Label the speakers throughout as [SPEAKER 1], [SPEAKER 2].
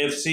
[SPEAKER 1] FC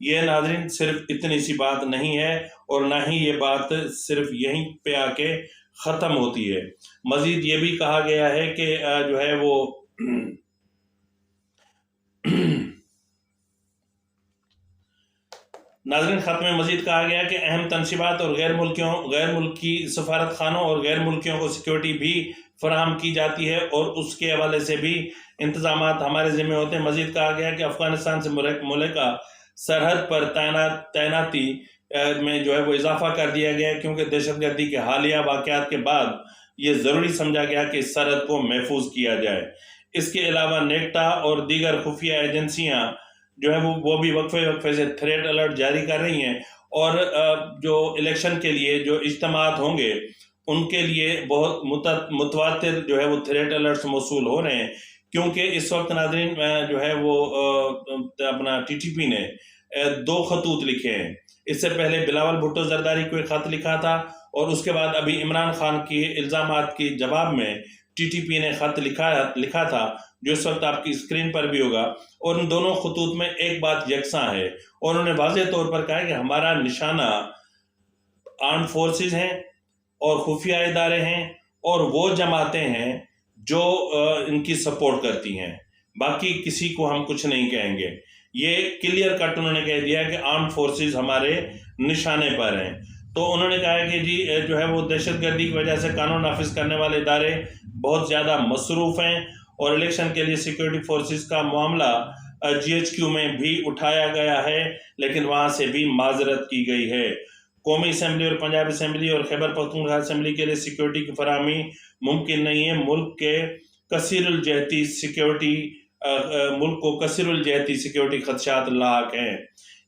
[SPEAKER 1] یہ ناظرین صرف اتنی سی بات نہیں ہے، اور نہ ہی یہ بات صرف یہیں پہ آ کے ختم ہوتی ہے۔ مزید یہ بھی کہا گیا ہے کہ جو ہے وہ ناظرین خط میں مزید کہا گیا کہ اہم تنصیبات اور غیر ملکی سفارت خانوں اور غیر ملکیوں کو سیکیورٹی بھی فراہم کی جاتی ہے، اور اس کے حوالے سے بھی انتظامات ہمارے ذمہ ہوتے ہیں۔ مزید کہا گیا کہ افغانستان سے ملکہ سرحد پر تعیناتی میں جو ہے وہ اضافہ کر دیا گیا ہے، کیونکہ دہشت گردی کے حالیہ واقعات کے بعد یہ ضروری سمجھا گیا کہ اس سرحد کو محفوظ کیا جائے۔ اس کے علاوہ نیکٹا اور دیگر خفیہ ایجنسیاں جو ہے وہ بھی وقفے سے تھریٹ الرٹ جاری کر رہی ہیں، اور جو الیکشن کے لیے جو اجتماعات ہوں گے ان کے لیے بہت متواتر جو ہے وہ تھریٹ الرٹس موصول ہو رہے ہیں، کیونکہ اس وقت ناظرین جو ہے وہ اپنا ٹی ٹی پی نے 2 خطوط لکھے ہیں۔ اس سے پہلے بلاول بھٹو زرداری کو ایک خط لکھا تھا، اور اس کے بعد ابھی عمران خان کی الزامات کے جواب میں ٹی ٹی پی نے خط لکھا تھا، جو اس وقت آپ کی اسکرین پر بھی ہوگا، اور ان دونوں خطوط میں ایک بات یکساں ہے، اور انہوں نے واضح طور پر کہا کہ ہمارا نشانہ آرمڈ فورسز ہیں اور خفیہ ادارے ہیں اور وہ جماعتیں ہیں جو ان کی سپورٹ کرتی ہیں، باقی کسی کو ہم کچھ نہیں کہیں گے۔ یہ کلیئر کٹ انہوں نے کہہ دیا کہ آرمڈ فورسز ہمارے نشانے پر ہیں۔ تو انہوں نے کہا کہ جی جو ہے وہ دہشت گردی کی وجہ سے قانون نافذ کرنے والے ادارے بہت زیادہ مصروف ہیں، اور الیکشن کے لیے سیکیورٹی فورسز کا معاملہ جی ایچ کیو میں بھی اٹھایا گیا ہے، لیکن وہاں سے بھی معذرت کی گئی ہے۔ قومی اسمبلی اور پنجاب اسمبلی اور خیبر پختونخوا اسمبلی کے لیے سیکیورٹی کی فراہمی ممکن نہیں ہے۔ ملک کو کثیر الجہتی سیکیورٹی خدشات لاحق ہیں،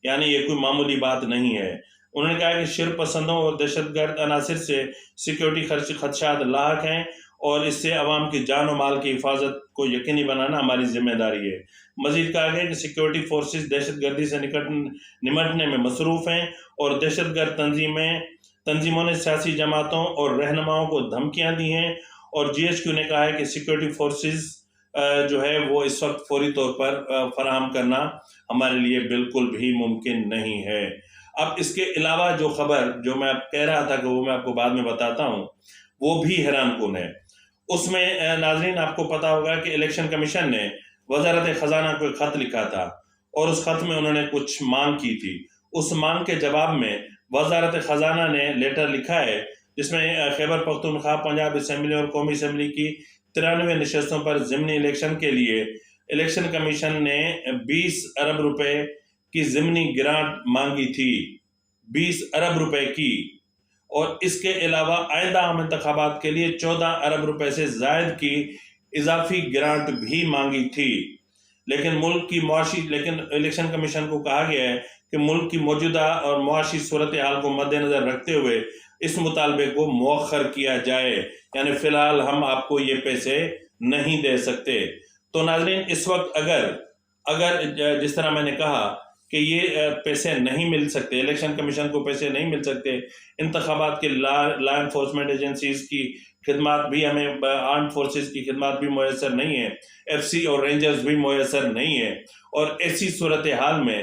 [SPEAKER 1] یعنی یہ کوئی معمولی بات نہیں ہے۔ انہوں نے کہا کہ شر پسندوں اور دہشت گرد عناصر سے سیکیورٹی خدشات لاحق ہیں، اور اس سے عوام کی جان و مال کی حفاظت کو یقینی بنانا ہماری ذمہ داری ہے۔ مزید کہا گیا کہ سیکیورٹی فورسز دہشت گردی سے نمٹنے میں مصروف ہیں، اور دہشت گرد تنظیموں نے سیاسی جماعتوں اور رہنماؤں کو دھمکیاں دی ہیں، اور جی ایچ کیو نے کہا ہے کہ سیکیورٹی فورسز جو ہے وہ اس وقت فوری طور پر فراہم کرنا ہمارے لیے بالکل بھی ممکن نہیں ہے۔ اب اس کے علاوہ جو خبر جو میں کہہ رہا تھا کہ وہ میں آپ کو بعد میں بتاتا ہوں، وہ بھی حیران کن ہے۔ اس میں ناظرین آپ کو پتا ہوگا کہ الیکشن کمیشن نے وزارت خزانہ کو ایک خط لکھا تھا، اور اس خط میں انہوں نے کچھ مانگ کی تھی۔ اس مانگ کے جواب میں وزارت خزانہ نے لیٹر لکھا ہے، جس میں خیبر پختونخوا، پنجاب اسمبلی اور قومی اسمبلی کی 93 نشستوں پر ضمنی الیکشن کے لیے الیکشن کمیشن نے 20 ارب روپے کی ضمنی گرانٹ مانگی تھی، 20 ارب روپے کی، اور اس کے علاوہ آئندہ عام انتخابات کے لیے 14 ارب روپے سے زائد کی اضافی گرانٹ بھی مانگی تھی۔ لیکن الیکشن کمیشن کو کہا گیا ہے کہ ملک کی موجودہ اور معاشی صورتحال کو مد نظر رکھتے ہوئے اس مطالبے کو مؤخر کیا جائے، یعنی فی الحال ہم آپ کو یہ پیسے نہیں دے سکتے۔ تو ناظرین اس وقت اگر جس طرح میں نے کہا کہ یہ پیسے نہیں مل سکتے، الیکشن کمیشن کو پیسے نہیں مل سکتے، انتخابات کے لا انفورسمنٹ ایجنسیز کی خدمات بھی ہمیں، آرمڈ فورسز کی خدمات بھی میسر نہیں ہیں، ایف سی اور رینجرز بھی میسر نہیں ہیں، اور ایسی صورتحال میں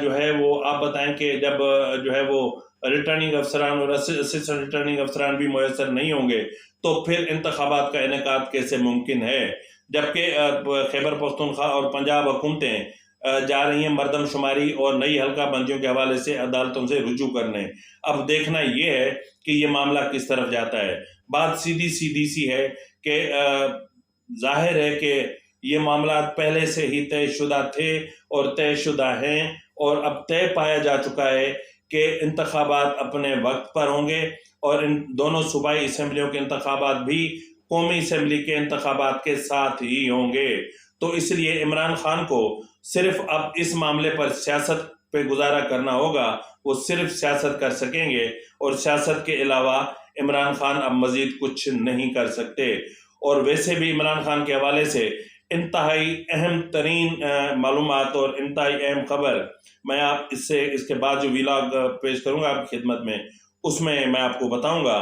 [SPEAKER 1] جو ہے وہ آپ بتائیں کہ جب جو ہے وہ ریٹرننگ افسران اور اسسٹنٹ ریٹرننگ افسران بھی میسر نہیں ہوں گے تو پھر انتخابات کا انعقاد کیسے ممکن ہے؟ جبکہ خیبر پختونخوا اور پنجاب حکومتیں جا رہی ہیں مردم شماری اور نئی حلقہ بندیوں کے حوالے سے عدالتوں سے رجوع کرنے۔ اب دیکھنا یہ ہے کہ یہ معاملہ کس طرف جاتا ہے۔ بات سیدھی سی ہے کہ ظاہر ہے کہ یہ معاملات پہلے سے ہی طے شدہ تھے اور طے شدہ ہیں، اور اب طے پایا جا چکا ہے کہ انتخابات اپنے وقت پر ہوں گے، اور ان دونوں صوبائی اسمبلیوں کے انتخابات بھی قومی اسمبلی کے انتخابات کے ساتھ ہی ہوں گے۔ تو اس لیے عمران خان کو صرف اب اس معاملے پر سیاست پہ گزارا کرنا ہوگا، وہ صرف سیاست کر سکیں گے، اور سیاست کے علاوہ عمران خان اب مزید کچھ نہیں کر سکتے۔ اور ویسے بھی عمران خان کے حوالے سے انتہائی اہم ترین معلومات اور انتہائی اہم خبر میں آپ اس کے بعد جو ویلاگ پیش کروں گا آپ کی خدمت میں، اس میں میں آپ کو بتاؤں گا۔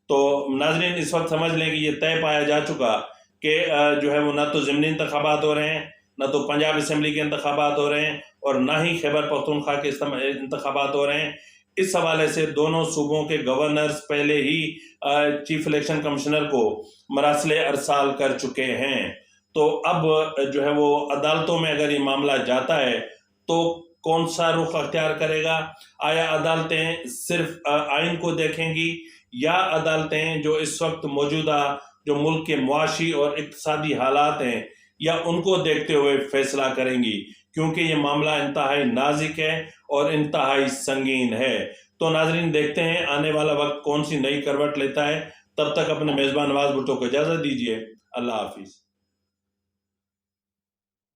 [SPEAKER 1] تو ناظرین اس وقت سمجھ لیں کہ یہ طے پایا جا چکا کہ جو ہے وہ نہ تو ضمنی انتخابات ہو رہے ہیں، نہ تو پنجاب اسمبلی کے انتخابات ہو رہے ہیں اور نہ ہی خیبر پختونخوا کے انتخابات ہو رہے ہیں۔ اس حوالے سے دونوں صوبوں کے گورنرز پہلے ہی چیف الیکشن کمشنر کو مراسل ارسال کر چکے ہیں۔ تو اب جو ہے وہ عدالتوں میں اگر یہ معاملہ جاتا ہے تو کون سا رخ اختیار کرے گا؟ آیا عدالتیں صرف آئین کو دیکھیں گی یا عدالتیں جو اس وقت موجودہ جو ملک کے معاشی اور اقتصادی حالات ہیں یا ان کو دیکھتے ہوئے فیصلہ کریں گی؟ کیونکہ یہ معاملہ انتہائی نازک ہے اور انتہائی سنگین ہے۔ تو ناظرین دیکھتے ہیں آنے والا وقت کون سی نئی کروٹ لیتا ہے۔ تب تک اپنے میزبان نواز بھٹو کو اجازت دیجیے۔ اللہ حافظ۔